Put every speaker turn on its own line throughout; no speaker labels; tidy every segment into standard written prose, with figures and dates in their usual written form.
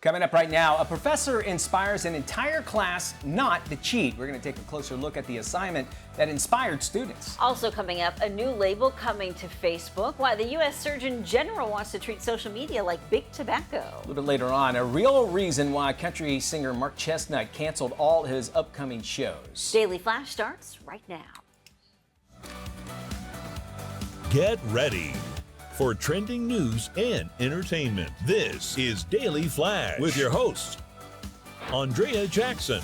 Coming up right now, a professor inspires an entire class not to cheat. We're going to take a closer look at the assignment that inspired students.
Also coming up, a new label coming to Facebook, why the U.S. Surgeon General wants to treat social media like big tobacco.
A little bit later on, a real reason why country singer Mark Chestnut canceled all his upcoming shows.
Daily Flash starts right now.
Get ready for trending news and entertainment. This is Daily Flash with your hosts, Andrea Jackson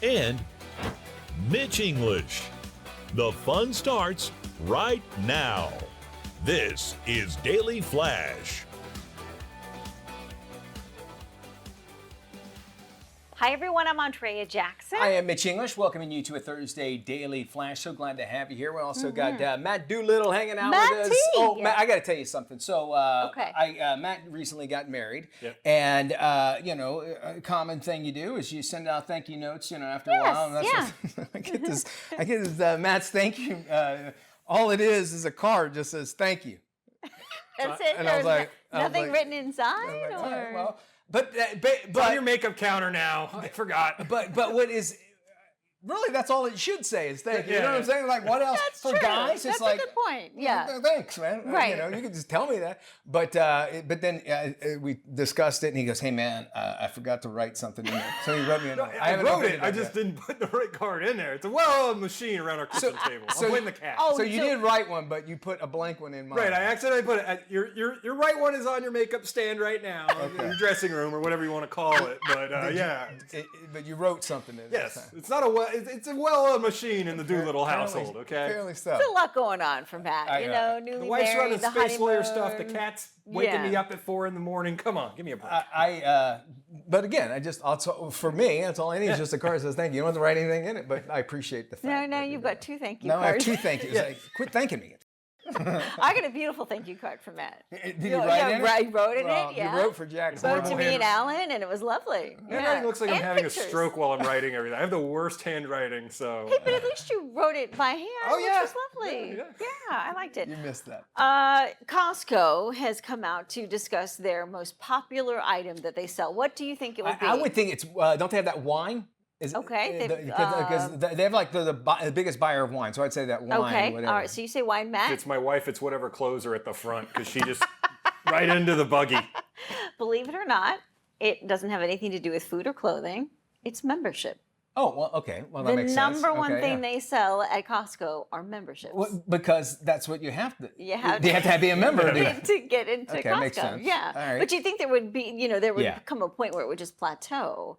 and Mitch English. The fun starts right now. This is Daily Flash.
Hi everyone, I'm Andrea Jackson.
I am Mitch English, welcoming you to a Thursday Daily Flash. So glad to have you here. We also got Matt Doolittle hanging out with us.
T.
Oh, Matt, I got to tell you something. So,
Okay.
Matt recently got married,
Yep.
and a common thing you do is you send out thank you notes. After a while, and that's what, I get this Matt's thank you. All it is a card just says thank you.
That's it.
And I was
There's
like-
nothing written inside,
I was like, all right,
or
well,
It's on your makeup counter now. I forgot.
But what is really, that's all it should say is thank you. You know what I'm
Yeah.
saying? Like, what else?
That's
For
true.
guys,
That's
it's like,
a good point. Yeah.
Thanks, man.
Right.
You can just tell me that. But then we discussed it, and he goes, "Hey, man, I forgot to write something in there." So he wrote me a note.
I
haven't
wrote
opened
it. I
up
just
yet.
didn't put the right card in there. It's a well-oiled machine around our kitchen table.
so
I'm putting the cat.
Oh,
So you did write one, but you put a blank one in mine.
Right, I accidentally put it. Your right one is on your makeup stand right now, your dressing room or whatever you want to call it. But yeah,
But you wrote something in it.
yes,
this time.
it's not a well. It's a well-oiled machine in the Doolittle household. Okay.
Fairly so.
There's a lot going on for Matt. Newly
The wife's
married,
running
the
space lawyer stuff. The
honeymoon.
cat's waking
Yeah.
me up at 4 a.m. Come on, give me a break.
But again, for me, that's all I need is just a card that says thank you. You don't have to write anything in it, but I appreciate the fact.
No,
that you
you've
did
got two thank you
that. Now I have
cards.
two thank yous. Like, quit thanking me.
I got a beautiful thank you card from Matt.
Did you write in it?
I wrote in
Well,
it, yeah.
You wrote for Jackson.
Wrote to
Horrible
me and
handwriting.
Alan, and it was lovely.
Your handwriting looks like I'm
And
having
pictures.
a stroke while I'm writing everything. I have the worst handwriting, so.
Hey, but at least you wrote it by hand,
Oh, yeah.
which was lovely.
Yeah.
Yeah, I liked it.
You missed that.
Costco has come out to discuss their most popular item that they sell. What do you think it would be?
I would think it's. Don't they have that wine?
Okay,
Because they have like the biggest buyer of wine, so I'd say that wine.
Okay,
Whatever.
all right. So you say wine, Matt?
It's my wife. It's whatever clothes are at the front because she just right into the buggy.
Believe it or not, it doesn't have anything to do with food or clothing. It's membership.
Oh, well, okay. Well, that
The
makes sense.
number one
Okay,
thing
yeah.
they sell at Costco are memberships.
Well, because that's what you have to.
You have
You have to be a member.
to get into
Okay,
Costco.
makes sense.
Yeah.
All right.
But you think there would be, there would
Yeah.
come a point where it would just plateau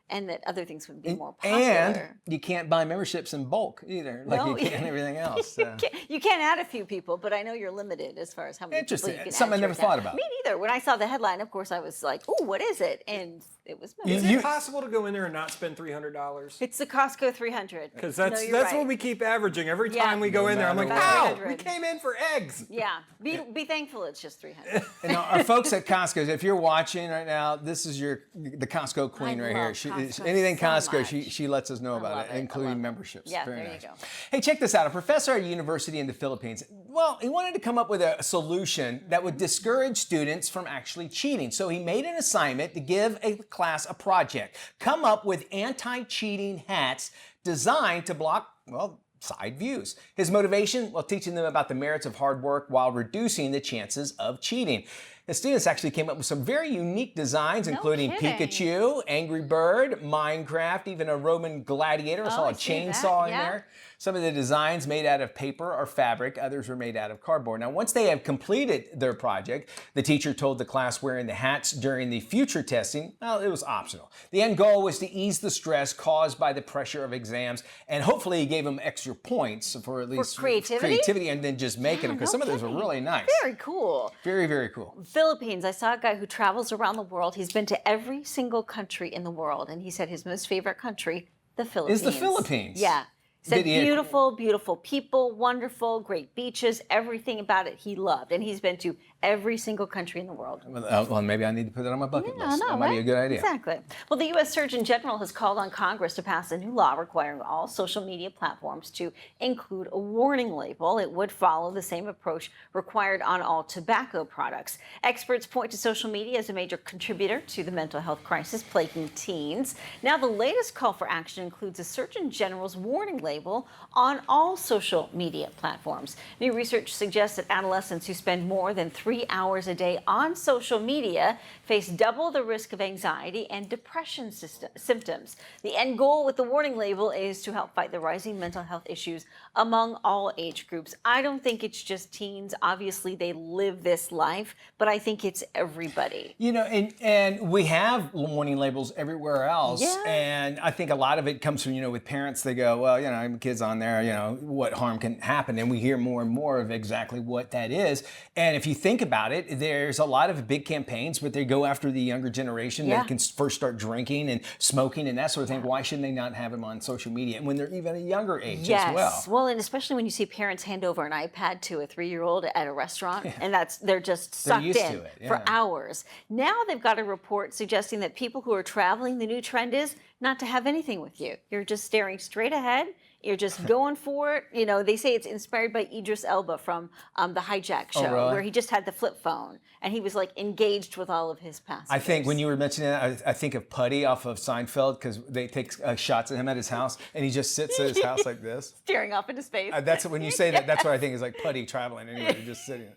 and that other things would be more popular.
And you can't buy memberships in bulk either, like
No,
you can everything else. So.
You can't add a few people, but I know you're limited as far as how many people
Interesting.
you can
Something
add
I
to
never
your account.
thought about.
Me neither. When I saw the headline, of course, I was like, "Oh, what is it?" And it was
Is
membership.
it possible to go in there and not spend $300?
It's the Costco 300.
Because
No,
that's
you're
what
right.
we keep averaging every
Yeah.
time we go in there. I'm like,
No
wow,
matter
we
what.
came in for eggs.
Yeah. Be thankful it's just 300.
And our folks at Costco, if you're watching right now, this is the Costco queen
I
right
love
here. She,
Costco
anything
so
Costco,
much.
she lets us know
I
about
love
it,
it. I
including
love it.
memberships.
Yeah,
Very
there you
nice.
go.
Hey, check this out. A professor at a university in the Philippines, well, he wanted to come up with a solution that would discourage students from actually cheating. So he made an assignment to give a class a project. Come up with anti-cheating hats designed to block, well, side views. His motivation? Well, teaching them about the merits of hard work while reducing the chances of cheating. The students actually came up with some very unique designs, including
kidding.
Pikachu, Angry Bird, Minecraft, even a Roman gladiator. I saw
I
a
see that,
chainsaw in
yeah.
there. Some of the designs made out of paper or fabric, others were made out of cardboard. Now, once they have completed their project, the teacher told the class wearing the hats during the future testing, well, it was optional. The end goal was to ease the stress caused by the pressure of exams, and hopefully he gave them extra points for at least
creativity?
and then just making them, because some of those were really nice.
Very cool.
Very, very cool.
Philippines, I saw a guy who travels around the world. He's been to every single country in the world, and he said his most favorite country, the Philippines.
Is the Philippines?
Yeah. He said
Did he-
beautiful, beautiful people, wonderful, great beaches, everything about it he loved. And he's been to every single country in the world.
Well, maybe I need to put that on my bucket list. That might be a good idea.
Exactly. Well, the U.S. Surgeon General has called on Congress to pass a new law requiring all social media platforms to include a warning label. It would follow the same approach required on all tobacco products. Experts point to social media as a major contributor to the mental health crisis plaguing teens. Now, the latest call for action includes a Surgeon General's warning label on all social media platforms. New research suggests that adolescents who spend more than 3 hours a day on social media face double the risk of anxiety and depression symptoms. The end goal with the warning label is to help fight the rising mental health issues among all age groups. I don't think it's just teens. Obviously, they live this life, but I think it's everybody.
You know, and we have warning labels everywhere else.
Yeah.
And I think a lot of it comes from, with parents. They go, well, my kid's on there, what harm can happen? And we hear more and more of exactly what that is. And if you think about it, there's a lot of big campaigns, but they go after the younger generation that can first start drinking and smoking and that sort of thing. Why shouldn't they not have them on social media? And when they're even a younger age as well.
Well, and especially when you see parents hand over an iPad to a 3-year-old at a restaurant, and they're just sucked
used
in
to it,
for hours. Now they've got a report suggesting that people who are traveling, the new trend is not to have anything with you. You're just staring straight ahead. You're just going for it. They say it's inspired by Idris Elba from the Hijack show, where he just had the flip phone and he was like engaged with all of his passengers.
I think when you were mentioning that, I think of Putty off of Seinfeld, because they take shots of him at his house and he just sits at his house like this.
Staring off into space.
That's when you say that, that's what I think is like Putty traveling anyway, just sitting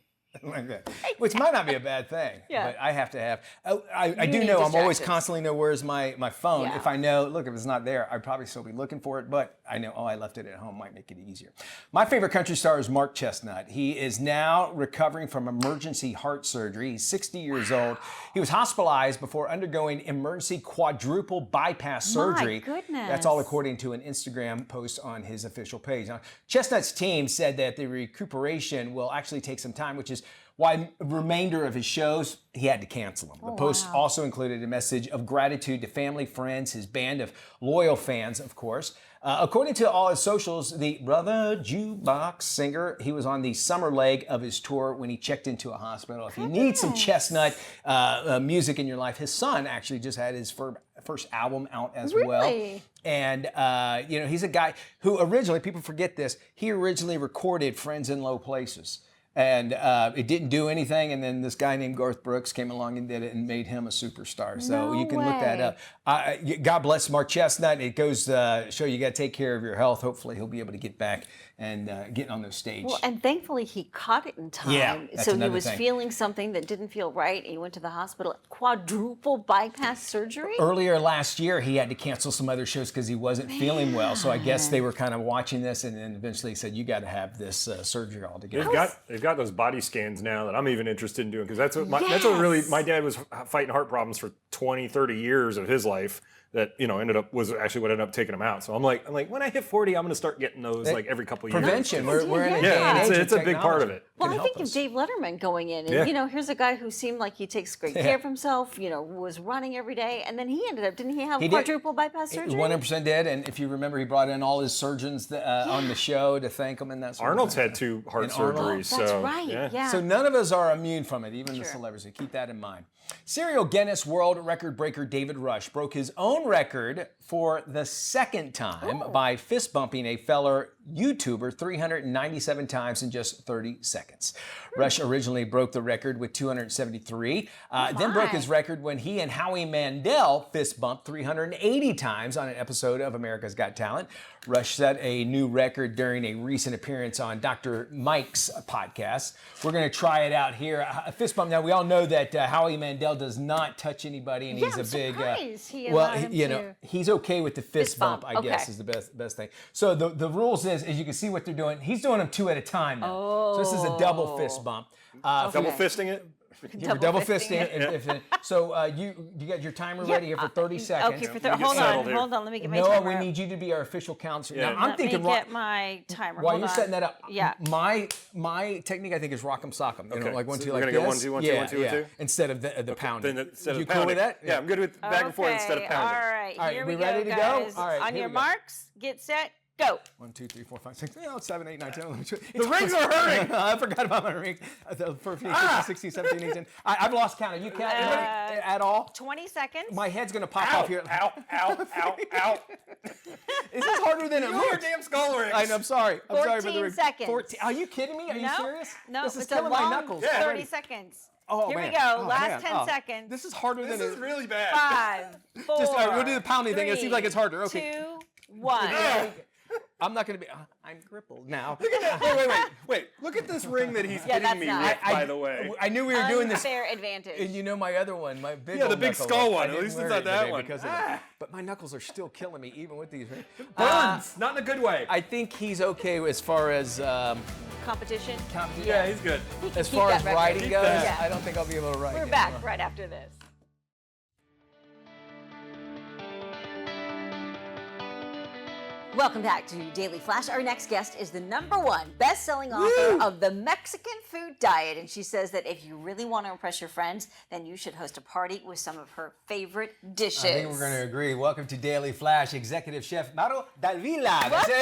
like that, which might not be a bad thing, but I have to have. I do know I'm always constantly know where's my phone. If I know, look, if it's not there, I'd probably still be looking for it, but I know, I left it at home, might make it easier. My favorite country star is Mark Chestnut. He is now recovering from emergency heart surgery. He's 60 years old. He was hospitalized before undergoing emergency quadruple bypass surgery.
My goodness.
That's all according to an Instagram post on his official page. Now, Chestnut's team said that the recuperation will actually take some time, which is why the remainder of his shows, he had to cancel them. The post also included a message of gratitude to family, friends, his band of loyal fans, of course. According to all his socials, the Brother Jukebox singer, he was on the summer leg of his tour when he checked into a hospital. If you need some Chestnut music in your life, his son actually just had his first album out as well. And, he's a guy who originally, people forget this, he originally recorded Friends in Low Places. And it didn't do anything, and then this guy named Garth Brooks came along and did it and made him a superstar. So you can look that up. God bless Mark Chestnut. It goes to show you got to take care of your health. Hopefully he'll be able to get back and get on those stage.
Well, and thankfully he caught it in time.
Yeah,
so he was feeling something that didn't feel right. He went to the hospital. Quadruple bypass surgery?
Earlier last year, he had to cancel some other shows because he wasn't feeling well. So I guess they were kind of watching this and then eventually said, you got to have this surgery altogether.
They've got those body scans now that I'm even interested in doing, because that's what really, my dad was fighting heart problems for 20, 30 years of his life. That was actually what ended up taking him out. So I'm like, when I hit 40, I'm going to start getting those like every couple of years.
Prevention. We're in a day and age
it's a big part of it.
Well, I think of Dave Letterman going in, and here's a guy who seemed like he takes great care of himself. Was running every day, and then he ended up, didn't he have quadruple bypass surgery?
100% did, and if you remember, he brought in all his surgeons on the show to thank him and that sort
Arnold's
of thing.
had 2 heart surgeries.
That's
so,
right. Yeah.
So none of us are immune from it, even the celebrities. So keep that in mind. Serial Guinness World Record breaker David Rush broke his own record for the second time by fist bumping a fellow YouTuber 397 times in just 30 seconds. Rush originally broke the record with 273, then broke his record when he and Howie Mandel fist bumped 380 times on an episode of America's Got Talent. Rush set a new record during a recent appearance on Dr. Mike's podcast. We're going to try it out here. A fist bump. Now, we all know that Howie Mandel does not touch anybody, and he's a big. He's okay with the fist bump, I guess, is the best thing. So the rules is, as you can see what they're doing, he's doing them 2 at a time now. So this is a double fist bump.
Double fisting it?
You're double fisting it. So you got your timer ready here for 30 seconds.
Okay, hold on. Let me get my timer.
Noah, we need you to be our official counselor.
Yeah.
Now, I'm thinking.
Let me get my timer.
While you're setting that up,
yeah.
My technique, I think, is rock'em sock'em.
Okay.
Like 1, 2,
so
like
we're
this.
Gonna get 1, 2, 1, 2, 1, 2, 1, 2.
Instead of the pounding.
You
cool with that?
Yeah, I'm good with back and forth instead of pounding.
All right, here
we
we
ready
go,
to
guys.
go? All right,
on your marks, get set, Go.
1, 2, 3, 4, 5, 6, 7, 8, 9, 10, 11, 12.
The rings are hurting.
I forgot about my ring. 14, 15, 16, 17, 18. I've lost count. Are you counting at all?
20 seconds.
My head's going to pop
Ow,
off here.
ow, ow, ow, ow.
This is harder than it
Your
looks.
damn skull rings.
I know, I'm sorry. I'm sorry for the
14
ring.
seconds.
14. Are you kidding me? Are you
No,
serious?
no,
This is
it's a
killing
long
my knuckles.
30
already.
seconds.
Oh,
Here
man.
we go.
Oh,
Last
man.
10
Oh,
seconds.
This is harder
This
than
is
it
really bad.
5, 4,
Just, we'll do the pounding thing. It seems like it's harder. Okay.
2, 1.
I'm not going to be. I'm crippled now.
Wait. Look at this ring that he's
Yeah,
getting
that's
me
not-
with, by the way.
I knew we were doing this.
Unfair advantage.
And you know my other one, my big
Yeah, the
old
big
knuckle,
skull
I
one. At
didn't
least
wear
it's not
it
that
today
one.
because of that. But my knuckles are still killing me even with these rings.
Burns, not in a good way.
I think he's okay as far as
Competition.
Yeah, he's good.
as
keep
far
that
as
record.
riding
Keep
goes.
that.
I don't think I'll be able to ride.
We're
anymore.
back right after this. Welcome back to Daily Flash. Our next guest is the #1 best-selling author of The Mexican Food Diet. And she says that if you really want to impress your friends, then you should host a party with some of her favorite dishes.
I think we're going to agree. Welcome to Daily Flash, Executive Chef Mauro Dalvila.
Welcome!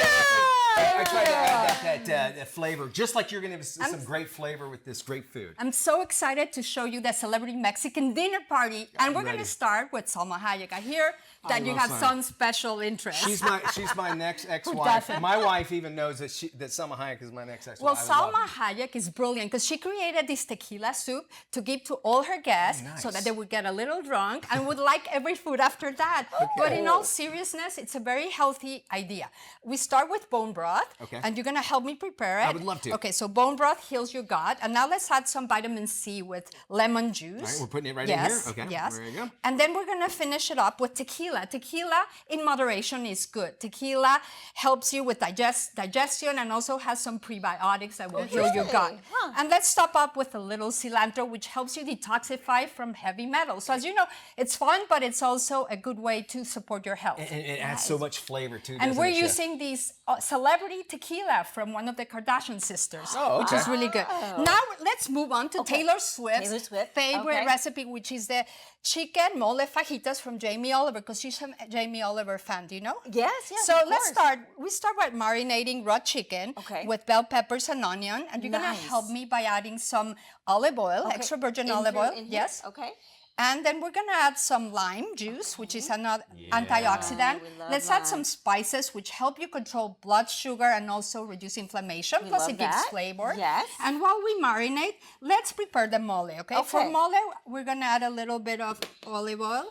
I tried to add that flavor, just like you're going to have some great flavor with this great food.
I'm so excited to show you the celebrity Mexican dinner party, and we're going to start with Salma Hayek. I hear that you
love
have
Salma.
some special interest.
She's my next ex-wife. My wife even knows that Salma Hayek is my next ex-wife.
Well,
I love
Salma Hayek is brilliant because she created this tequila soup to give to all her guests so that they would get a little drunk and would like every food after that. But in all seriousness, it's a very healthy idea. We start with bone broth, and you're going to help me prepare it.
I would love to.
Okay, so bone broth heals your gut. And now let's add some vitamin C with lemon juice.
All right, we're putting it right in here? Okay,
Yes.
there you go.
And then we're going to finish it up with tequila. Tequila in moderation is good. Tequila helps you with digestion and also has some prebiotics that will heal your gut.
Huh.
And let's top up with a little cilantro, which helps you detoxify from heavy metals. So as you know, it's fun, but it's also a good way to support your health.
And it adds so much flavor too.
And
doesn't
we're
it, Chef?
using these celebrity tequila from one of the Kardashian sisters,
Oh,
which
okay.
is really good. Now let's move on to Taylor Swift's
Taylor Swift,
favorite
okay.
recipe, which is the chicken mole fajitas from Jamie Oliver, because she's a Jamie Oliver fan. Do you know?
Yes,
So
of
let's
course.
start. We start by marinating raw chicken with bell peppers and onion, and you're gonna
Nice.
help me by adding some olive oil, extra virgin olive oil. Yes.
Okay.
And then we're gonna add some lime juice, which is another antioxidant.
We love
Let's add
lime.
some spices, which help you control blood sugar and also reduce inflammation. Plus,
love
it gives
that.
flavor.
Yes.
And while we marinate, let's prepare the mole. Okay. For
Okay.
mole, we're gonna add a little bit of olive oil.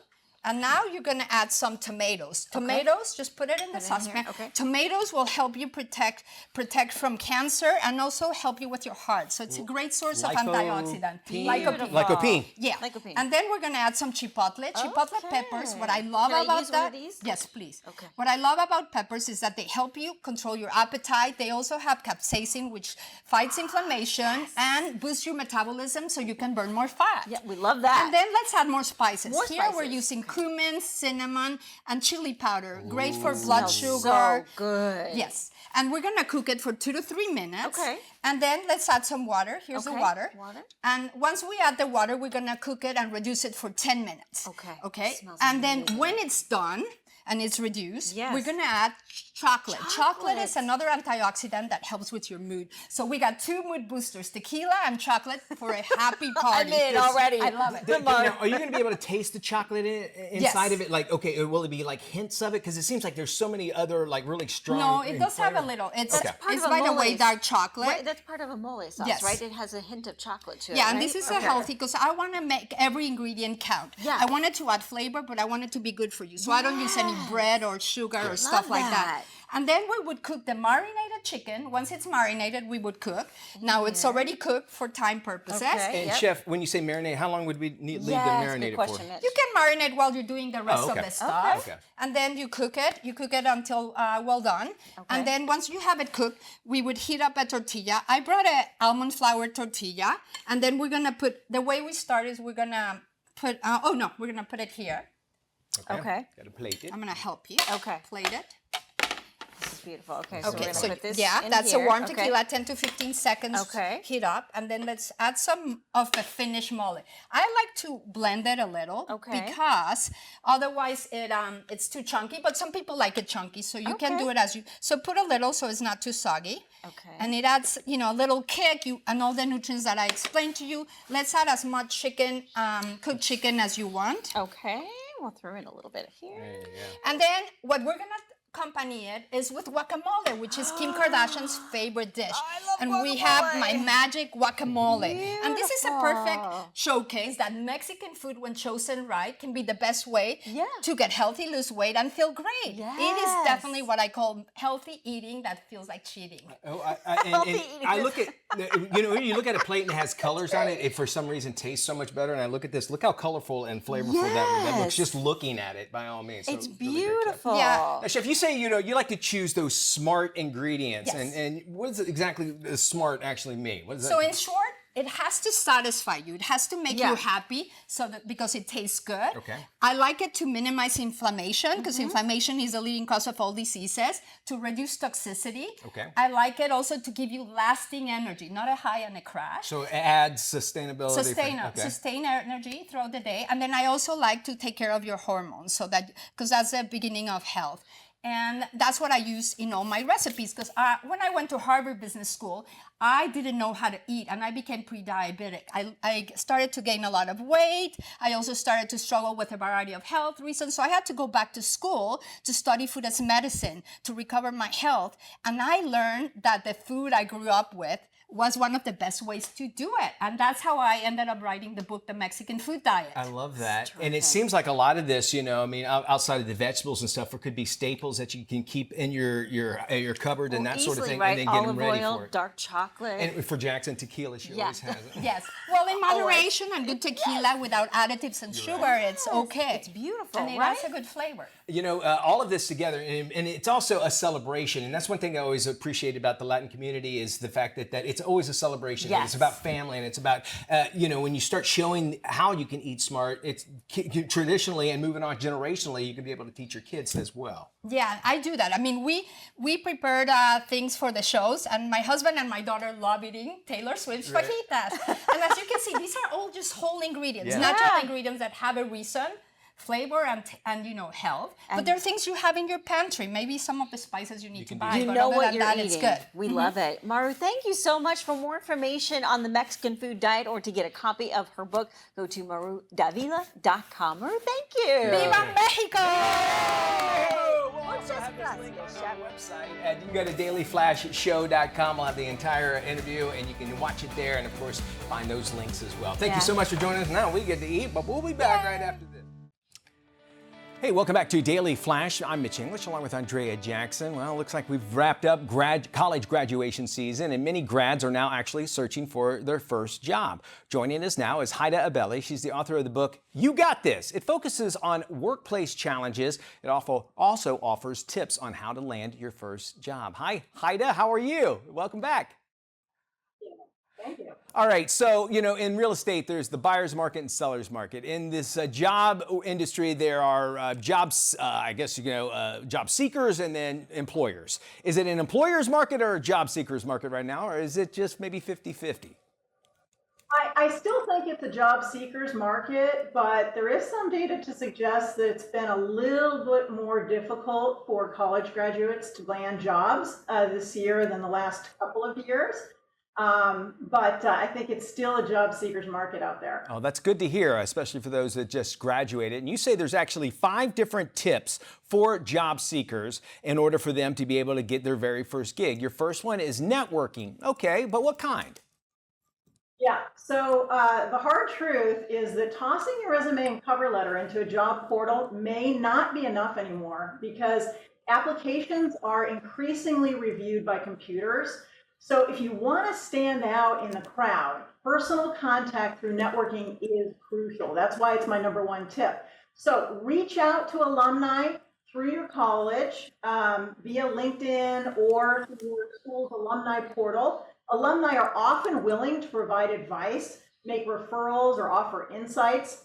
And now you're gonna add some tomatoes. Tomatoes, just put it in the
Put it in here,
saucepan.
okay.
Tomatoes will help you protect from cancer and also help you with your heart. So it's a great source of antioxidant.
Beautiful.
Lycopene.
Yeah.
Lycopene.
And then we're gonna add some chipotle. Chipotle peppers. What I love
Can I
about
use one
that.
of these?
Yes, please.
Okay.
What I love about peppers is that they help you control your appetite. They also have capsaicin, which fights inflammation and boosts your metabolism so you can burn more fat.
Yeah, we love that.
And then let's add more spices.
More
Here we're
spices.
using cumin, cinnamon, and chili powder. Great for blood
Smells
sugar.
so good.
Yes. And we're gonna cook it for 2 to 3 minutes.
Okay.
And then let's add some water. Here's the
Okay,
water.
water.
And once we add the water, we're gonna cook it and reduce it for 10 minutes.
Okay.
Okay.
Smells
And then
amazing.
when it's done and it's reduced,
Yes.
we're gonna add chocolate. Chocolate is
Chocolate.
another antioxidant that helps with your mood. So we got 2 mood boosters, tequila and chocolate for a happy party.
I'm in already.
I love it.
Now, are you going to be able to taste the chocolate inside
Yes.
of it? Like, okay, will it be like hints of it? Because it seems like there's so many other like really strong.
No, it does have a
flavor.
little. It's,
Okay.
Part
it's
of a
by the
mole.
way, dark chocolate.
Right, that's part of a mole sauce,
Yes.
right? It has a hint of chocolate to it.
Yeah, and
right?
this is a
Okay.
healthy because I want to make every ingredient count.
Yeah.
I want it to add flavor, but I want it to be good for you. So I don't use any bread or sugar or stuff like that. And then we would cook the marinated chicken. Once it's marinated, we would cook. Now it's already cooked for time purposes.
Okay.
And
Yep.
Chef, when you say marinate, how long would we leave them
Yes,
marinated
good
for?
question, Mitch.
You can marinate while you're doing the rest
okay.
of the stuff.
Okay.
And then you cook it. You cook it until well done. And then once you have it cooked, we would heat up a tortilla. I brought a almond flour tortilla. And then we're going to put, the way we start is we're going to put, we're going to put it here.
Okay.
Got to plate it.
I'm going to help you.
Okay.
Plate it.
This is beautiful. Okay, so we're
Okay,
gonna
so
put this
yeah,
in
that's
here.
a warm
Okay.
tequila, 10 to 15 seconds
Okay.
heat up, and then let's add some of the finished mole. I like to blend it a little
Okay.
because otherwise it's too chunky, but some people like it chunky, so you can do it as you, so put a little so it's not too soggy.
Okay.
And it adds, a little kick, and all the nutrients that I explained to you. Let's add as much chicken, cooked chicken as you want.
Okay, we'll throw in a little bit here.
And then what we're gonna accompany it is with guacamole, which is Kim Kardashian's favorite dish. And we have my magic guacamole. And this is a perfect showcase that Mexican food, when chosen right, can be the best way to get healthy, lose weight, and feel great. It is definitely what I call healthy eating that feels like cheating.
I look at, when you look at a plate and it has colors on it, it for some reason tastes so much better. And I look at this, look how colorful and flavorful that looks just looking at it, by all means. So
It's
really great stuff.
beautiful.
Yeah.
Now, Chef, you say you like to choose those smart ingredients,
Yes.
and what does exactly the smart actually mean? What does
So
that
in short, it has to satisfy you. It has to make
Yeah.
you happy, so that because it tastes good.
Okay.
I like it to minimize inflammation because inflammation is the leading cause of all diseases. To reduce toxicity.
Okay.
I like it also to give you lasting energy, not a high and a crash.
So it adds sustainability.
Sustain energy throughout the day. And then I also like to take care of your hormones, so that because that's the beginning of health. And that's what I use in all my recipes, because when I went to Harvard Business School, I didn't know how to eat, and I became pre-diabetic. I started to gain a lot of weight. I also started to struggle with a variety of health reasons. So I had to go back to school to study food as medicine to recover my health. And I learned that the food I grew up with was one of the best ways to do it. And that's how I ended up writing the book, The Mexican Food Diet.
I love that. And it seems like a lot of this, outside of the vegetables and stuff, it could be staples that you can keep in your cupboard and that sort of
Easily,
thing,
right?
and then get them
Olive
ready
oil,
for it.
dark chocolate.
And for Jackson, tequila, she always has it.
Yes. Well, in moderation and good tequila without additives and sugar, it's okay.
It's beautiful,
And it
right?
has a good flavor.
All of this together, and it's also a celebration. And that's one thing I always appreciate about the Latin community is the fact that it's always a celebration.
Yes.
It's about family, and it's about, when you start showing how you can eat smart, it's traditionally and moving on generationally, you can be able to teach your kids as well.
Yeah, I do that. I mean, we prepared things for the shows, and my husband and my daughter love eating Taylor Swift's fajitas. And as you can see, these are all just whole ingredients, natural ingredients that have a reason, flavor and health. But there are things you have in your pantry. Maybe some of the spices you need to buy.
You
but
know
other
what
than
you're
that,
eating.
it's good.
We love it. Maru, thank you so much. For more information on the Mexican food diet or to get a copy of her book, go to marudavila.com. Maru, thank you.
Viva Mexico!
Muchas gracias. You can go to dailyflashshow.com. We'll have the entire interview, and you can watch it there, and of course, find those links as well. Thank you so much for joining us. Now we get to eat, but we'll be back right after this. Hey, welcome back to Daily Flash. I'm Mitch English along with Andrea Jackson. Well, it looks like we've wrapped up college graduation season, and many grads are now actually searching for their first job. Joining us now is Haida Abelli. She's the author of the book, You Got This. It focuses on workplace challenges. It also offers tips on how to land your first job. Hi, Haida. How are you? Welcome back.
Thank you.
All right, so, in real estate, there's the buyer's market and seller's market. In this job industry, there are jobs, job seekers and then employers. Is it an employer's market or a job seeker's market right now, or is it just maybe 50-50?
I still think it's a job seekers market, but there is some data to suggest that it's been a little bit more difficult for college graduates to land jobs this year than the last couple of years. But I think it's still a job seekers market out there.
Oh, that's good to hear, especially for those that just graduated. And you say there's actually 5 different tips for job seekers in order for them to be able to get their very first gig. Your first one is networking. Okay, but what kind?
Yeah, so the hard truth is that tossing your resume and cover letter into a job portal may not be enough anymore because applications are increasingly reviewed by computers. So if you want to stand out in the crowd, personal contact through networking is crucial. That's why it's my #1 tip. So reach out to alumni through your college via LinkedIn or through your school's alumni portal. Alumni are often willing to provide advice, make referrals, or offer insights,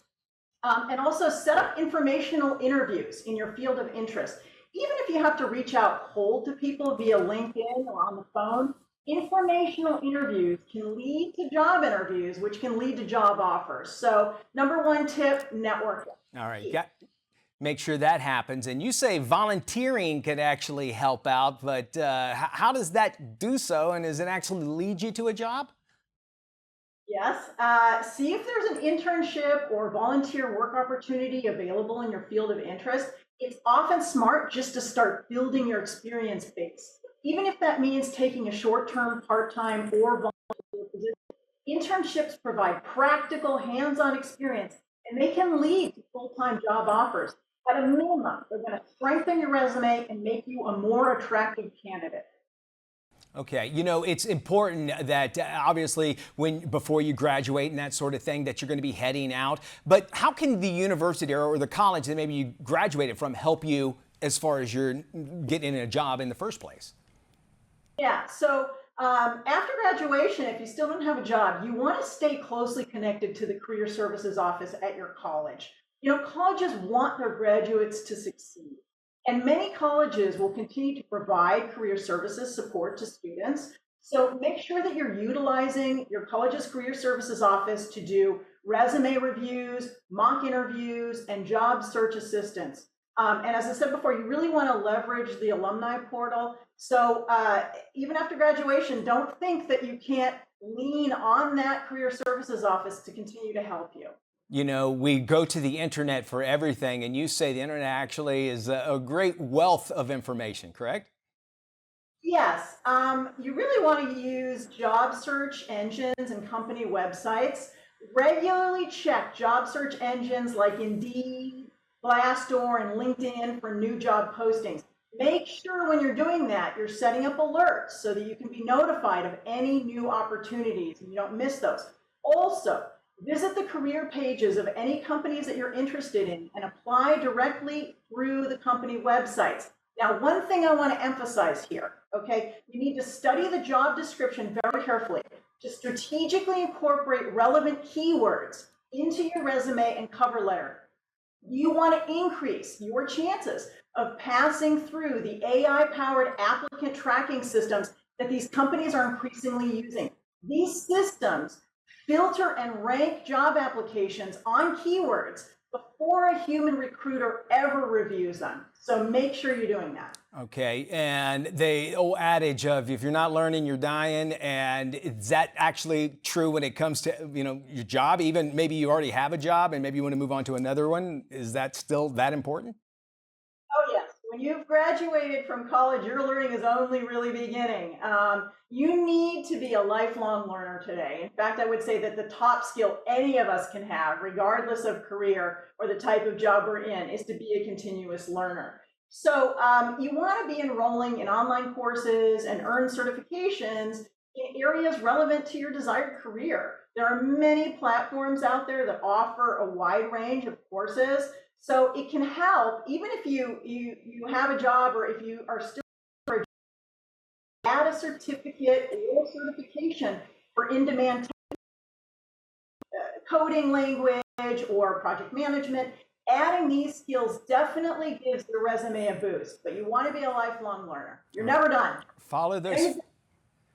and also set up informational interviews in your field of interest. Even if you have to reach out cold to people via LinkedIn or on the phone, informational interviews can lead to job interviews, which can lead to job offers. So number one tip, networking.
All right, make sure that happens. And you say volunteering could actually help out, but how does that do so? And does it actually lead you to a job?
Yes. See if there's an internship or volunteer work opportunity available in your field of interest. It's often smart just to start building your experience base, even if that means taking a short-term, part-time, or volunteer position. Internships provide practical, hands-on experience, and they can lead to full-time job offers. At a minimum, they're going to strengthen your resume and make you a more attractive candidate.
Okay, you know, it's important that obviously before you graduate and that sort of thing that you're going to be heading out, but how can the university or the college that maybe you graduated from help you as far as you're getting a job in the first place?
Yeah, so after graduation, if you still don't have a job, you want to stay closely connected to the career services office at your college. You know, colleges want their graduates to succeed. And many colleges will continue to provide career services support to students. So make sure that you're utilizing your college's career services office to do resume reviews, mock interviews, and job search assistance. And as I said before, you really want to leverage the alumni portal. So even after graduation, don't think that you can't lean on that career services office to continue to help you.
You know, we go to the internet for everything, and you say the internet actually is a great wealth of information, correct?
Yes, you really want to use job search engines and company websites. Regularly check job search engines like Indeed, Glassdoor, and LinkedIn for new job postings. Make sure when you're doing that, you're setting up alerts so that you can be notified of any new opportunities and you don't miss those. Also, visit the career pages of any companies that you're interested in and apply directly through the company websites. Now, one thing I want to emphasize here, okay, you need to study the job description very carefully to strategically incorporate relevant keywords into your resume and cover letter. You want to increase your chances of passing through the AI-powered applicant tracking systems that these companies are increasingly using. These systems filter and rank job applications on keywords before a human recruiter ever reviews them. So make sure you're doing that.
Okay, and the old adage of if you're not learning, you're dying, and is that actually true when it comes to, you know, your job? Even maybe you already have a job and maybe you want to move on to another one. Is that still that important?
Oh, yes. When you've graduated from college, your learning is only really beginning. You need to be a lifelong learner today. In fact, I would say that the top skill any of us can have, regardless of career or the type of job we're in, is to be a continuous learner. So you want to be enrolling in online courses and earn certifications in areas relevant to your desired career. There are many platforms out there that offer a wide range of courses. So it can help, even if you have a job or if you are still add a certificate or certification for in-demand coding language or project management. Adding these skills definitely gives your resume a boost, but you want to be a lifelong learner. You're never done.
Follow those.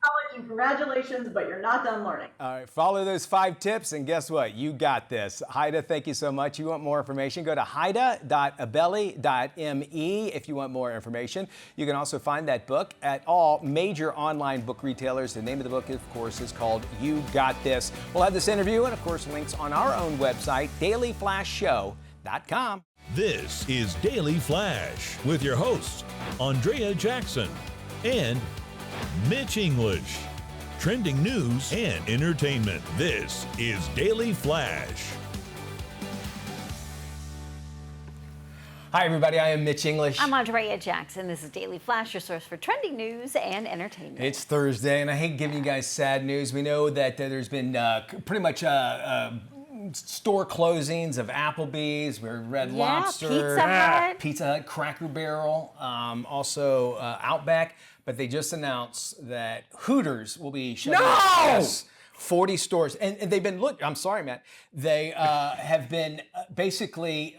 College, and congratulations, but you're not done learning.
All right, follow those 5 tips, and guess what? You got this. Haida, thank you so much. You want more information? Go to haida.abelli.me if you want more information. You can also find that book at all major online book retailers. The name of the book, of course, is called You Got This. We'll have this interview and, of course, links on our own website, dailyflashshow.com.
This is Daily Flash with your hosts, Andrea Jackson and Mitch English. Trending news and entertainment. This is Daily Flash.
Hi, everybody. I am Mitch English.
I'm Andrea Jackson. This is Daily Flash, your source for trending news and entertainment.
It's Thursday, and I hate giving you guys sad news. We know that there's been pretty much store closings of Applebee's, Red Lobster, Pizza Hut, Cracker Barrel, also Outback. But they just announced that Hooters will be shutting down 40 stores. And they've been, I'm sorry, Matt. They have been basically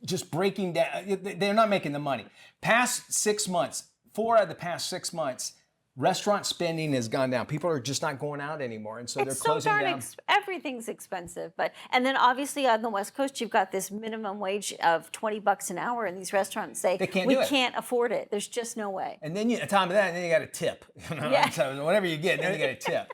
just breaking down. They're not making the money. Past 6 months, 4 out of the past 6 months, restaurant spending has gone down. People are just not going out anymore, and so they're
It's so
closing
darn
down.
everything's expensive, and then obviously on the West Coast you've got this minimum wage of $20 an hour, and these restaurants say
They can't
we
do it.
can't afford it. There's just no way.
And then on top of that, then you got a tip. You know?
Yeah.
So whatever you get, then you get a tip.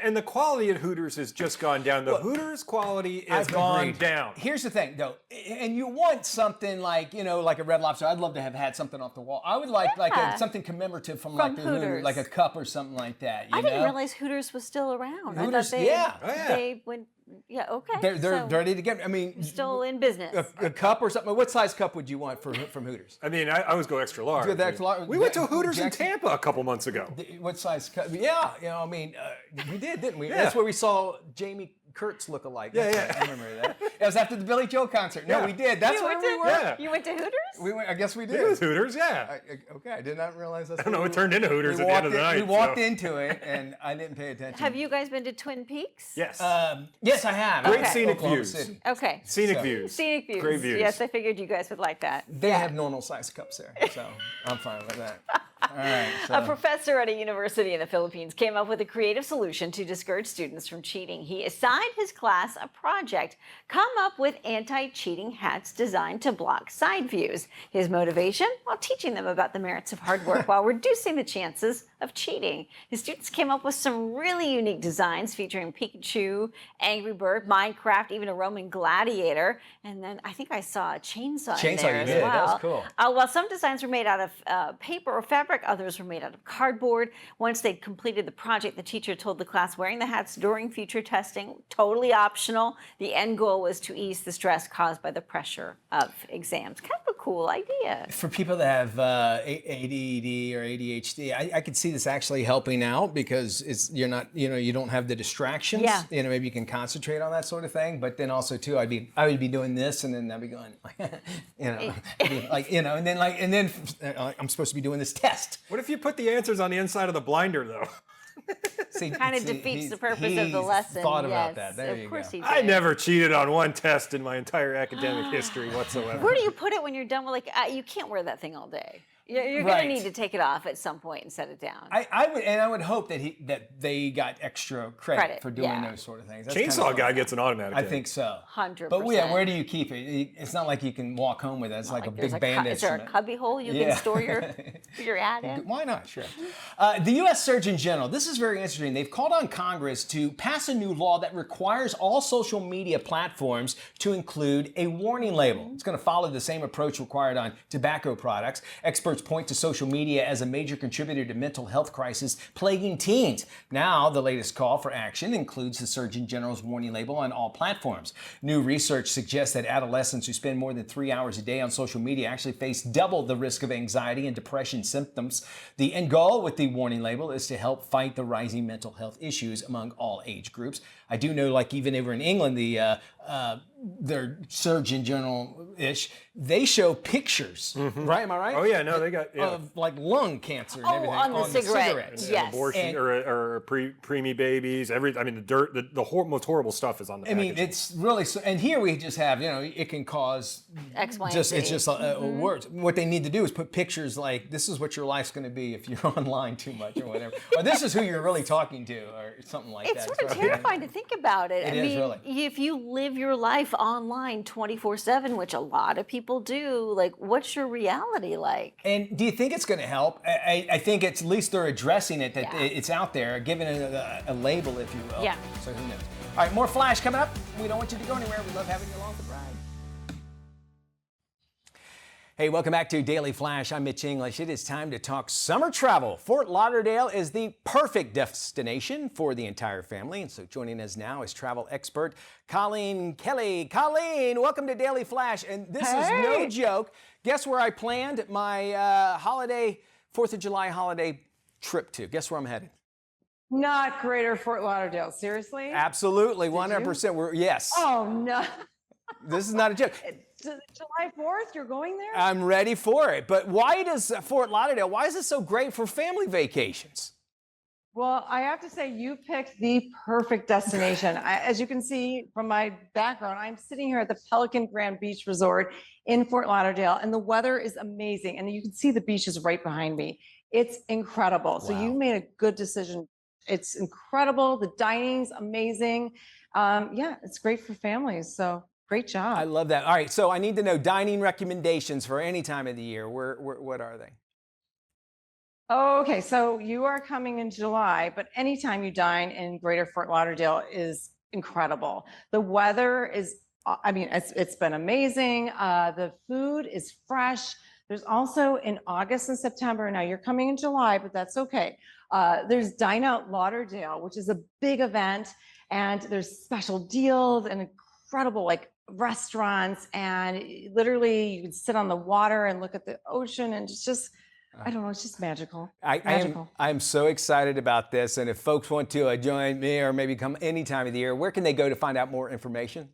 And the quality at Hooters has just gone down. The Hooters quality has gone
Agreed.
down.
Here's the thing, though, and you want something like like a Red Lobster. I'd love to have had something off the wall. I would like something commemorative from like the Hooters,
Hooters.
like a cup or something like that.
I didn't
know?
realize Hooters was still around.
Hooters,
I thought
yeah.
Oh, yeah.
they went. Yeah, okay.
They're
so
ready to get. I mean,
still in business.
a cup or something. What size cup would you want from Hooters?
I mean, I always go extra large.
Go extra large.
We went to Hooters
Jackson?
in Tampa a couple months ago.
What size cup? Yeah, I mean, we did, didn't we?
Yeah.
That's where we saw Jamie Kurtz look alike.
Yeah,
That's
yeah.
right. I remember that. It was after the Billy Joel concert. No,
Yeah.
we did. That's where we were.
Yeah.
You went to Hooters?
We went. I guess we did.
It was Hooters, yeah.
Okay, I did not realize that's.
I don't know, it turned into Hooters at the end of the night.
We walked
so.
into it, and I didn't pay attention.
Have you guys been to Twin Peaks?
Yes.
Yes, I have.
Great
Okay.
scenic
Oklahoma
views.
City.
Okay.
Scenic
So-
views.
Scenic views.
Great views.
Yes, I figured you guys would like that.
They have normal sized cups there, so I'm fine with that. All right. So.
A professor at a university in the Philippines came up with a creative solution to discourage students from cheating. He assigned his class a project: come up with anti-cheating hats designed to block side views. His motivation? While teaching them about the merits of hard work while reducing the chances of cheating. His students came up with some really unique designs featuring Pikachu, Angry Bird, Minecraft, even a Roman gladiator, and then I think I saw a chainsaw in there
you
as
did.
well.
That was cool.
While some designs were made out of paper or fabric, others were made out of cardboard. Once they'd completed the project, the teacher told the class wearing the hats during future testing, totally optional. The end goal was to ease the stress caused by the pressure of exams. Kind of a cool idea.
For people that have ADD or ADHD, I could see this actually helping out because you're not, you don't have the distractions.
Yeah.
Maybe you can concentrate on that sort of thing. But then also too, I would be doing this, and then I'd be going, and then I'm supposed to be doing this test.
What if you put the answers on the inside of the blinder, though?
Kind of defeats the purpose of the lesson.
Thought about
Yes,
that. There
of
you
course
go.
he did.
I never cheated on one test in my entire academic history whatsoever.
Where do you put it when you're done with you can't wear that thing all day. You're
Right.
going to need to take it off at some point and set it down.
I would hope that they got extra credit for doing
yeah.
those sort of things. That's
Chainsaw
kind of
guy
fun.
gets an automatic.
I think so.
100%.
But yeah, where do you keep it? It's not like you can walk home with it. It's like a big band
Is there a
instrument.
cubby hole you can store your ad in?
Why not? Sure. The U.S. Surgeon General, this is very interesting. They've called on Congress to pass a new law that requires all social media platforms to include a warning label. It's going to follow the same approach required on tobacco products. Experts point to social media as a major contributor to mental health crisis plaguing teens. Now, the latest call for action includes the Surgeon General's warning label on all platforms. New research suggests that adolescents who spend more than 3 hours a day on social media actually face double the risk of anxiety and depression symptoms. The end goal with the warning label is to help fight the rising mental health issues among all age groups. I do know, like even over in England, their Surgeon General-ish, they show pictures, right? Am I right?
Oh yeah, no, they got
Of like lung cancer and
Oh,
everything
on the cigarettes. Yes.
abortion
And-
or preemie babies. I mean, the dirt, the most horrible stuff is on the
I mean,
packaging.
it's really, and here we just have, it can cause
X, Y, and
it's
Z.
just words. What they need to do is put pictures like, this is what your life's going to be if you're online too much or whatever. Or this is who you're really talking to or something like
It's
that.
sort of terrifying to think about it.
It
I
is,
mean,
really.
if you live your life online 24/7, which a lot of people do, like, what's your reality like?
And do you think it's going to help? I think it's, at least they're addressing it, that
Yeah.
it's out there, giving it a label, if you will.
Yeah.
So who knows? All right, more Flash coming up. We don't want you to go anywhere. We love having you along for the ride. Hey, welcome back to Daily Flash. I'm Mitch English. It is time to talk summer travel. Fort Lauderdale is the perfect destination for the entire family. And so joining us now is travel expert Colleen Kelly. Colleen, welcome to Daily Flash. And this is no joke. Guess where I planned my 4th of July holiday trip to? Guess where I'm headed?
Not Greater Fort Lauderdale. Seriously?
Absolutely, 100%. Yes.
Oh, no.
This is not a joke.
July 4th, you're going there?
I'm ready for it. But why does Fort Lauderdale, why is it so great for family vacations?
Well, I have to say, you picked the perfect destination. As you can see from my background, I'm sitting here at the Pelican Grand Beach Resort in Fort Lauderdale, and the weather is amazing. And you can see the beach is right behind me. It's incredible. So you made a good decision. It's incredible. The dining's amazing. Yeah, it's great for families. So great job.
I love that. All right, so I need to know dining recommendations for any time of the year. What are they?
Okay, so you are coming in July, but anytime you dine in Greater Fort Lauderdale is incredible. The weather is, I mean, it's been amazing. The food is fresh. There's also in August and September, now you're coming in July, but that's okay. There's Dine Out Lauderdale, which is a big event, and there's special deals and incredible like restaurants, and literally you can sit on the water and look at the ocean, and it's just, I don't know, it's just magical.
I'm so excited about this. And if folks want to join me or maybe come any time of the year, where can they go to find out more information?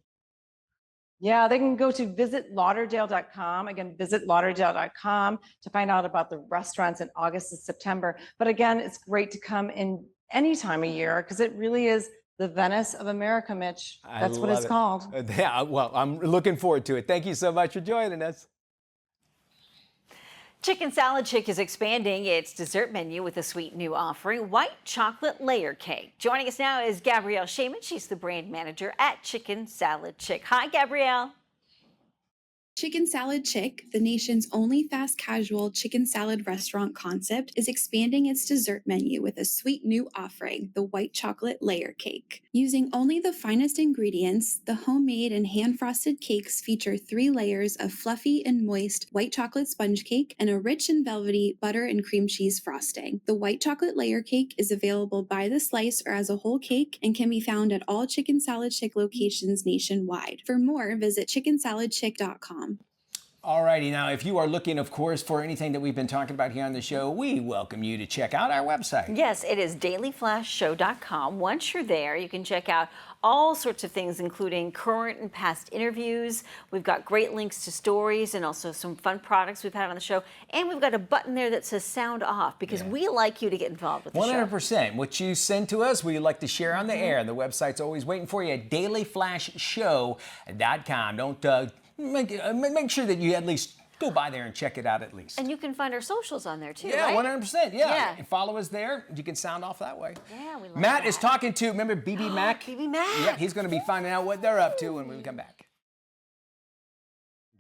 Yeah, they can go to visitlauderdale.com. Again, visitlauderdale.com to find out about the restaurants in August and September. But again, it's great to come in any time of year because it really is the Venice of America, Mitch. That's what it's called.
Yeah, well, I'm looking forward to it. Thank you so much for joining us.
Chicken Salad Chick is expanding its dessert menu with a sweet new offering, white chocolate layer cake. Joining us now is Gabrielle Shaman. She's the brand manager at Chicken Salad Chick. Hi, Gabrielle.
Chicken Salad Chick, the nation's only fast casual chicken salad restaurant concept, is expanding its dessert menu with a sweet new offering, the white chocolate layer cake. Using only the finest ingredients, the homemade and hand-frosted cakes feature 3 layers of fluffy and moist white chocolate sponge cake and a rich and velvety butter and cream cheese frosting. The white chocolate layer cake is available by the slice or as a whole cake and can be found at all Chicken Salad Chick locations nationwide. For more, visit chickensaladchick.com.
All righty, now if you are looking, of course, for anything that we've been talking about here on the show, we welcome you to check out our website.
Yes, it is dailyflashshow.com. Once you're there, you can check out all sorts of things, including current and past interviews. We've got great links to stories and also some fun products we've had on the show. And we've got a button there that says sound off because we like you to get involved with the show.
100%. What you send to us, we like to share on the air. The website's always waiting for you at dailyflashshow.com. Don't make sure that you at least go by there and check it out at least.
And you can find our socials on there too,
yeah,
right?
100%. Yeah. Follow us there. You can sound off that way.
Yeah, we love
Matt
that.
is talking to, remember BB Mac?
BB Mac.
Yeah, he's going to be finding out what they're up to when we come back.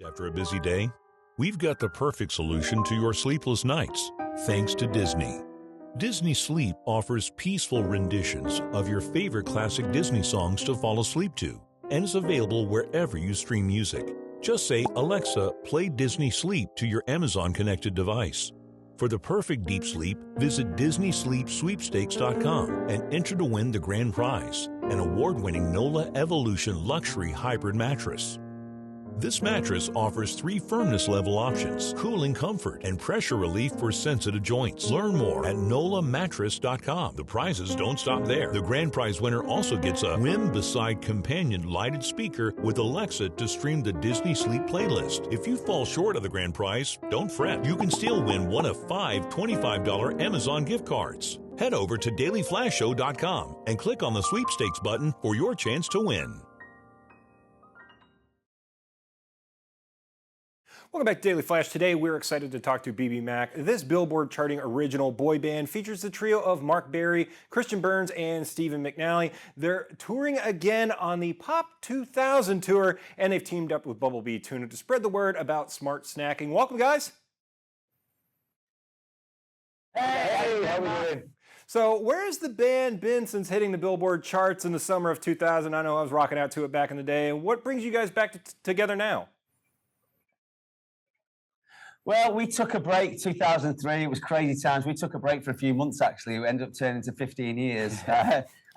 After a busy day, we've got the perfect solution to your sleepless nights, thanks to Disney. Disney Sleep offers peaceful renditions of your favorite classic Disney songs to fall asleep to, and is available wherever you stream music. Just say, Alexa, play Disney Sleep to your Amazon-connected device. For the perfect deep sleep, visit DisneySleepSweepstakes.com and enter to win the grand prize, an award-winning NOLA Evolution Luxury Hybrid Mattress. This mattress offers 3 firmness level options, cooling comfort, and pressure relief for sensitive joints. Learn more at nolamattress.com. The prizes don't stop there. The grand prize winner also gets a Whim Beside companion lighted speaker with Alexa to stream the Disney Sleep playlist. If you fall short of the grand prize, don't fret. You can still win one of 5 $25 Amazon gift cards. Head over to dailyflashshow.com and click on the sweepstakes button for your chance to win.
Welcome back to Daily Flash. Today we're excited to talk to BB Mac. This Billboard charting original boy band features the trio of Mark Berry, Christian Burns, and Stephen McNally. They're touring again on the Pop 2000 tour, and they've teamed up with Bumblebee Tuna to spread the word about smart snacking. Welcome, guys.
Hey, how we doing?
So where has the band been since hitting the Billboard charts in the summer of 2000? I know I was rocking out to it back in the day. And what brings you guys back together now?
Well, we took a break 2003. It was crazy times. We took a break for a few months, actually. We ended up turning to 15 years.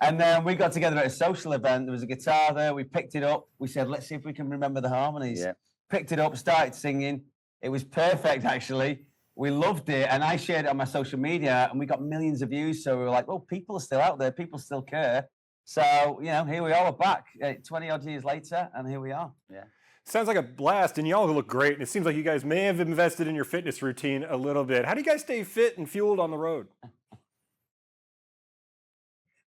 And then we got together at a social event. There was a guitar there. We picked it up. We said, let's see if we can remember the harmonies. Yeah. Picked it up, started singing. It was perfect, actually. We loved it. And I shared it on my social media, and we got millions of views. So we were like, oh, people are still out there. People still care. So, you know, here we are. We're back 20 odd years later, and here we are. Yeah.
Sounds like a blast, and y'all look great. And it seems like you guys may have invested in your fitness routine a little bit. How do you guys stay fit and fueled on the road?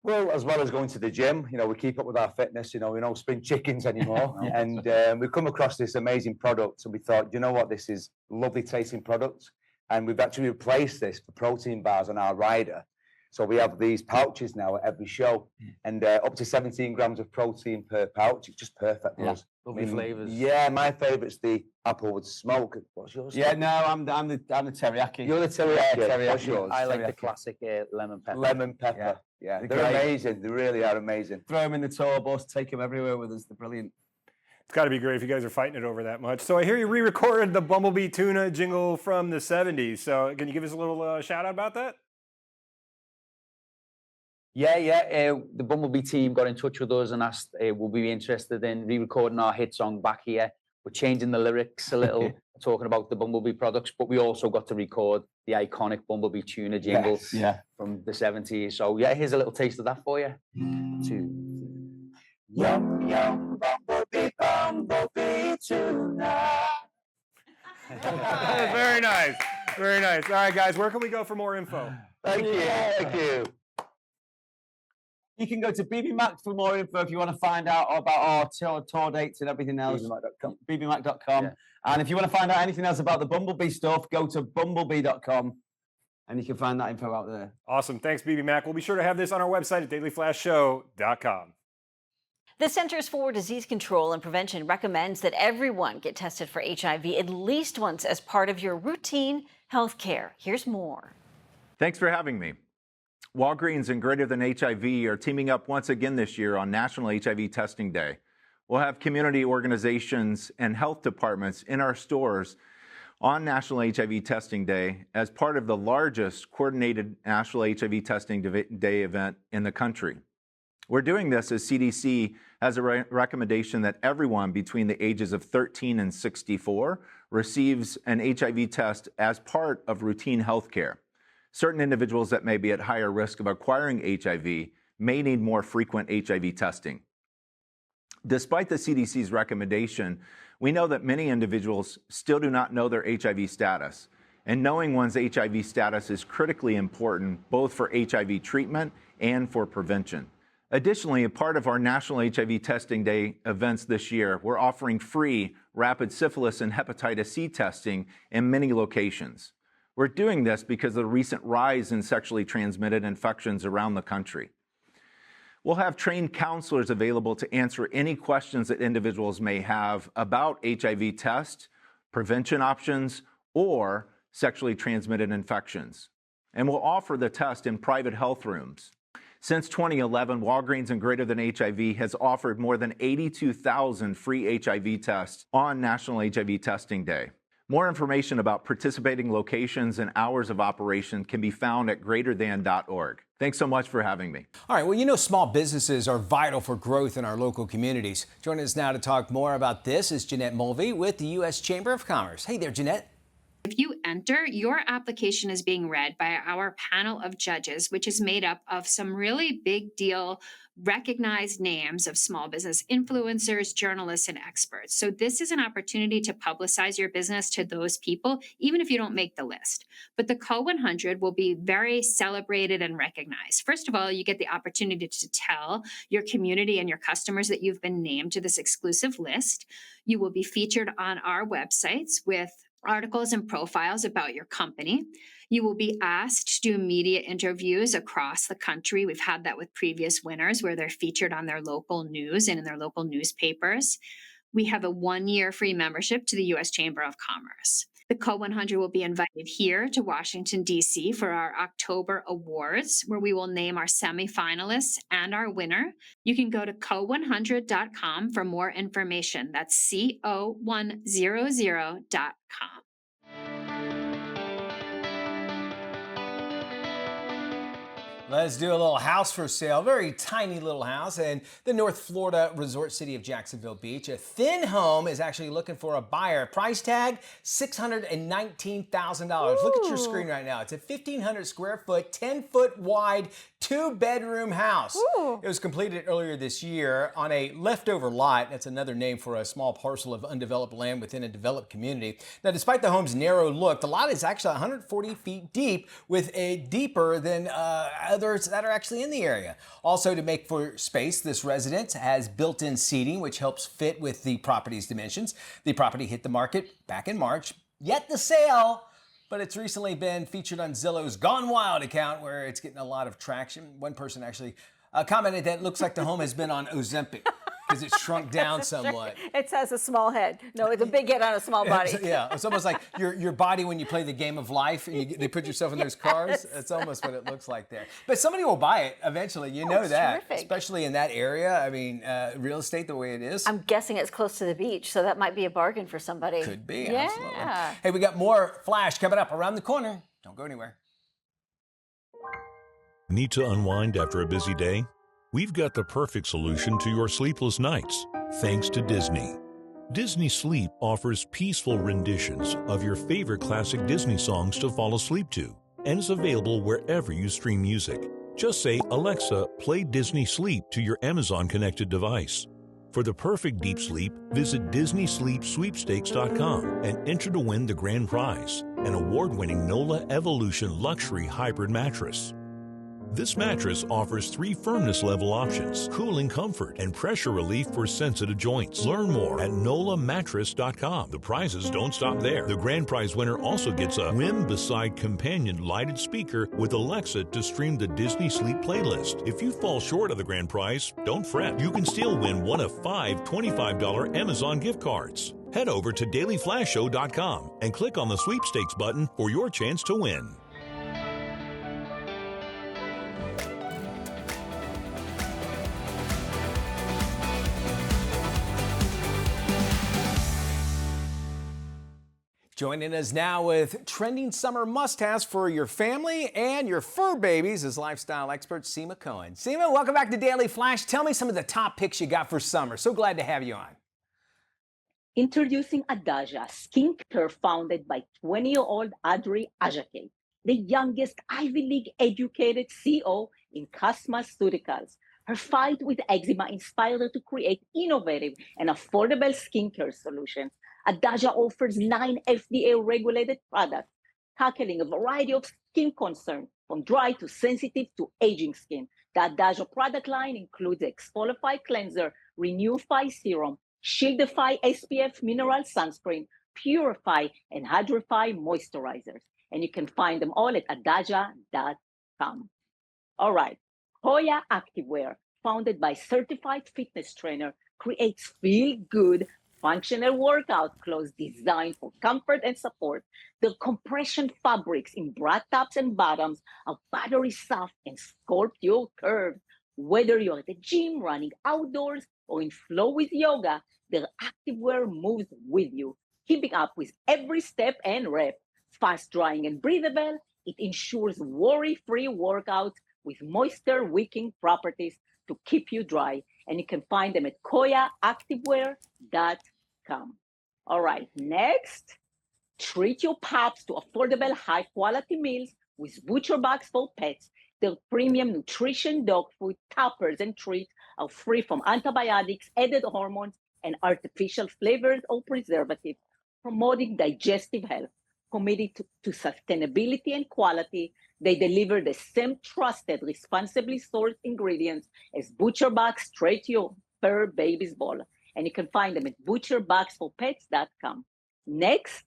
Well, as well as going to the gym, we keep up with our fitness. We don't spin chickens anymore. And we've come across this amazing product, and we thought, you know what, this is lovely tasting product. And we've actually replaced this for protein bars on our rider. So we have these pouches now at every show, and up to 17 grams of protein per pouch. It's just perfect for us.
Lovely flavors.
Yeah, my favorite's the applewood smoke. What's yours?
Yeah, no, I'm the teriyaki.
You're the teriyaki.
Yeah, teriyaki.
What's yours?
I like the
Teriyaki.
classic lemon pepper.
Lemon pepper. Yeah,
They're
they're
great.
amazing. They really are amazing.
Throw them in the tour bus, take them everywhere with us. They're brilliant.
It's got to be great if you guys are fighting it over that much. So I hear you re-recorded the Bumblebee Tuna jingle from the 70s. So can you give us a little shout out about that?
Yeah. The Bumblebee team got in touch with us and asked would we be interested in re-recording our hit song back here. We're changing the lyrics a little, talking about the Bumblebee products, but we also got to record the iconic Bumblebee Tuna jingle from the 70s. So yeah, here's a little taste of that for you. 2. Yum, yum, Bumblebee Tuna.
Very nice. Very nice. All right, guys, where can we go for more info?
Thank you.
You can go to BBMac for more info if you want to find out about our tour dates and everything else. BBMac.com. Yeah. And if you want to find out anything else about the Bumblebee stuff, go to bumblebee.com and you can find that info out there.
Awesome. Thanks, BB Mac. We'll be sure to have this on our website at dailyflashshow.com.
The Centers for Disease Control and Prevention recommends that everyone get tested for HIV at least once as part of your routine health care. Here's more.
Thanks for having me. Walgreens and Greater Than HIV are teaming up once again this year on National HIV Testing Day. We'll have community organizations and health departments in our stores on National HIV Testing Day as part of the largest coordinated National HIV Testing Day event in the country. We're doing this as CDC has a recommendation that everyone between the ages of 13 and 64 receives an HIV test as part of routine health care. Certain individuals that may be at higher risk of acquiring HIV may need more frequent HIV testing. Despite the CDC's recommendation, we know that many individuals still do not know their HIV status, and knowing one's HIV status is critically important both for HIV treatment and for prevention. Additionally, a part of our National HIV Testing Day events this year, we're offering free rapid syphilis and hepatitis C testing in many locations. We're doing this because of the recent rise in sexually transmitted infections around the country. We'll have trained counselors available to answer any questions that individuals may have about HIV tests, prevention options, or sexually transmitted infections. And we'll offer the test in private health rooms. Since 2011, Walgreens and Greater Than HIV has offered more than 82,000 free HIV tests on National HIV Testing Day. More information about participating locations and hours of operation can be found at greaterthan.org. Thanks so much for having me.
All right, well, small businesses are vital for growth in our local communities. Joining us now to talk more about this is Jeanette Mulvey with the U.S. Chamber of Commerce. Hey there, Jeanette.
If you enter, your application is being read by our panel of judges, which is made up of some really big deal, recognized names of small business influencers, journalists, and experts. So this is an opportunity to publicize your business to those people, even if you don't make the list. But the Co 100 will be very celebrated and recognized. First of all, you get the opportunity to tell your community and your customers that you've been named to this exclusive list. You will be featured on our websites with articles and profiles about your company. You will be asked to do media interviews across the country. We've had that with previous winners where they're featured on their local news and in their local newspapers. We have a 1-year free membership to the U.S. Chamber of Commerce. The Co 100 will be invited here to Washington, D.C. for our October awards, where we will name our semifinalists and our winner. You can go to co100.com for more information. That's co100.com.
Let's do a little house for sale. Very tiny little house in the North Florida resort city of Jacksonville Beach. A thin home is actually looking for a buyer. Price tag, $619,000. Look at your screen right now. It's a 1,500 square foot, 10-foot wide 2-bedroom house.
Ooh.
It was completed earlier this year on a leftover lot. That's another name for a small parcel of undeveloped land within a developed community. Now, despite the home's narrow look, the lot is actually 140 feet deep, with a deeper than others that are actually in the area. Also, to make for space, this residence has built-in seating, which helps fit with the property's dimensions. The property hit the market back in March, yet the sale, but it's recently been featured on Zillow's Gone Wild account, where it's getting a lot of traction. One person actually commented that it looks like the home has been on Ozempic because it's shrunk down somewhat.
It has a small head. No, it's a big head on a small body.
Yeah, it's almost like your body when you play the game of life and they put yourself in those cars. That's almost what it looks like there. But somebody will buy it eventually. You know that,
terrific.
especially in that area. I mean, real estate the way it is.
I'm guessing it's close to the beach, so that might be a bargain for somebody.
Could be,
yeah.
absolutely. Hey, we got more Flash coming up around the corner. Don't go anywhere.
Need to unwind after a busy day? We've got the perfect solution to your sleepless nights, thanks to Disney. Disney Sleep offers peaceful renditions of your favorite classic Disney songs to fall asleep to, and is available wherever you stream music. Just say, "Alexa, play Disney Sleep" to your Amazon-connected device. For the perfect deep sleep, visit DisneySleepSweepstakes.com and enter to win the grand prize, an award-winning NOLA Evolution Luxury Hybrid Mattress. This mattress offers 3 firmness level options, cooling comfort, and pressure relief for sensitive joints. Learn more at NOLAmattress.com. The prizes don't stop there. The grand prize winner also gets a Whim Beside companion lighted speaker with Alexa to stream the Disney Sleep playlist. If you fall short of the grand prize, don't fret. You can still win one of 5 $25 Amazon gift cards. Head over to dailyflashshow.com and click on the sweepstakes button for your chance to win.
Joining us now with trending summer must-haves for your family and your fur babies is lifestyle expert Seema Cohen. Seema, welcome back to Daily Flash. Tell me some of the top picks you got for summer. So glad to have you on.
Introducing Adaja, skincare founded by 20-year-old Adri Ajake, the youngest Ivy League-educated CEO in cosmeceuticals. Her fight with eczema inspired her to create innovative and affordable skincare solutions. Adaja offers 9 FDA-regulated products, tackling a variety of skin concerns, from dry to sensitive to aging skin. The Adaja product line includes Exfolify Cleanser, Renewify Serum, Shieldify SPF Mineral Sunscreen, Purify, and Hydrify Moisturizers. And you can find them all at adaja.com. All right. Hoya Activewear, founded by certified fitness trainer, creates feel-good, functional workout clothes designed for comfort and support. The compression fabrics in bra tops and bottoms are buttery soft and sculpt your curves. Whether you're at the gym, running outdoors, or in flow with yoga, their activewear moves with you, keeping up with every step and rep. Fast drying and breathable, it ensures worry-free workouts with moisture-wicking properties to keep you dry. And you can find them at koyaactivewear.com. All right, next, treat your pups to affordable, high-quality meals with ButcherBox for Pets. Their premium nutrition dog food, toppers, and treats are free from antibiotics, added hormones, and artificial flavors or preservatives, promoting digestive health. Committed to sustainability and quality, they deliver the same trusted, responsibly sourced ingredients as ButcherBox straight to your fur baby's bowl. And you can find them at butcherboxforpets.com. Next,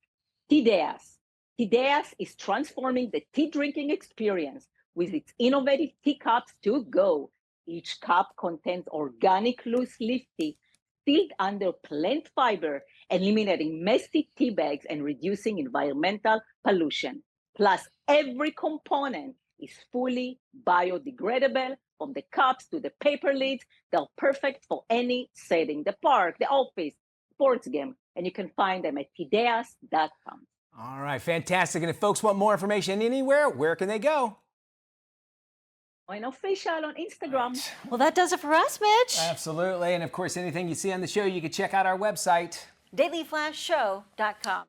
Tideas. Tideas is transforming the tea drinking experience with its innovative teacups to go. Each cup contains organic loose leaf tea, sealed under plant fiber, eliminating messy tea bags and reducing environmental pollution. Plus, every component is fully biodegradable, from the cups to the paper lids. They're perfect for any setting, the park, the office, sports game, and you can find them at tideas.com.
All right, fantastic. And if folks want more information anywhere, where can they go?
Official on Instagram.
Well, that does it for us, Mitch.
Absolutely. And of course, anything you see on the show, you can check out our website,
dailyflashshow.com.